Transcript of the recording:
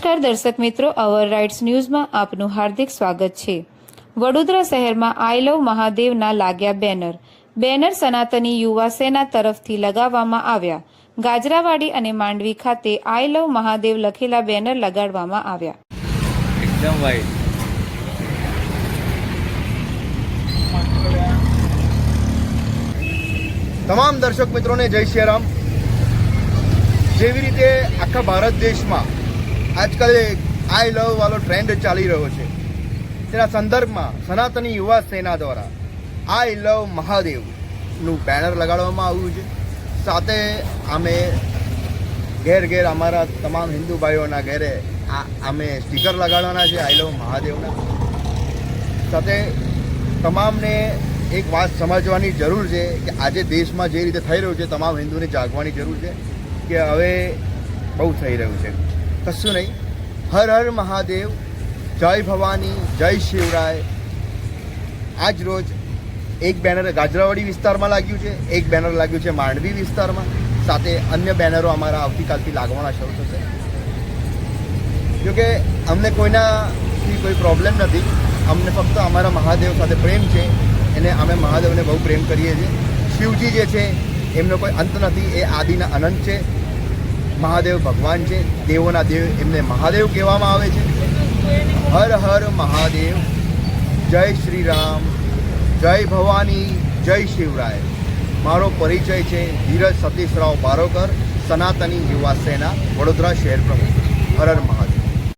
નમસ્કાર દર્શક મિત્રો, અવર રાઇટ્સ ન્યૂઝમાં આપનું હાર્દિક સ્વાગત છે। વડોદરા શહેરમાં આઈ લવ મહાદેવના લાગ્યા બેનર સનાતની યુવા સેના તરફથી લગાવવામાં આવ્યા। ગાજરાવાડી અને માંડવી ખાતે આઈ લવ મહાદેવ લખેલા બેનર લગાડવામાં આવ્યા। એકદમ વાઈટ તમામ દર્શક મિત્રોને જય શ્રી રામ। જેવી રીતે આખા ભારત દેશમાં આજકાલ આઈ લવ વાળો ટ્રેન્ડ ચાલી રહ્યો છે, તેના સંદર્ભમાં સનાતની યુવા સેના દ્વારા આઈ લવ મહાદેવનું બેનર લગાડવામાં આવ્યું છે। સાથે અમે ઘેર ઘેર અમારા તમામ હિન્દુ ભાઈઓના ઘેરે અમે સ્ટીકર લગાડવાના છે આઈ લવ મહાદેવના। સાથે તમામને એક વાત સમજવાની જરૂર છે કે આજે દેશમાં જે રીતે થઈ રહ્યું છે, તમામ હિન્દુને જાગવાની જરૂર છે કે હવે બહુ થઈ રહ્યું છે, કશું નહીં। હર હર મહાદેવ, જય ભવાની, જય શિવરાય। આજ રોજ એક બેનર ગાજરાવાડી વિસ્તારમાં લાગ્યું છે, એક બેનર લાગ્યું છે માંડવી વિસ્તારમાં, સાથે અન્ય બેનરો અમારા આવતીકાલથી લાગવાના શરૂ થશે। જોકે અમને કોઈનાથી કોઈ પ્રોબ્લેમ નથી, અમને ફક્ત અમારા મહાદેવ સાથે પ્રેમ છે, એને અમે મહાદેવને બહુ પ્રેમ કરીએ છીએ। શિવજી જે છે એમનો કોઈ અંત નથી, એ આદિના અનંત છે। મહાદેવ ભગવાન છે, દેવોના દેવ, એમને મહાદેવ કહેવામાં આવે છે। હર હર મહાદેવ, જય શ્રી રામ, જય ભવાની, જય શિવરાય। મારો પરિચય છે ધીરજ સતીશરાવ બારોકર, સનાતની યુવા સેના, વડોદરા શહેર પ્રમુખ। હર હર મહાદેવ।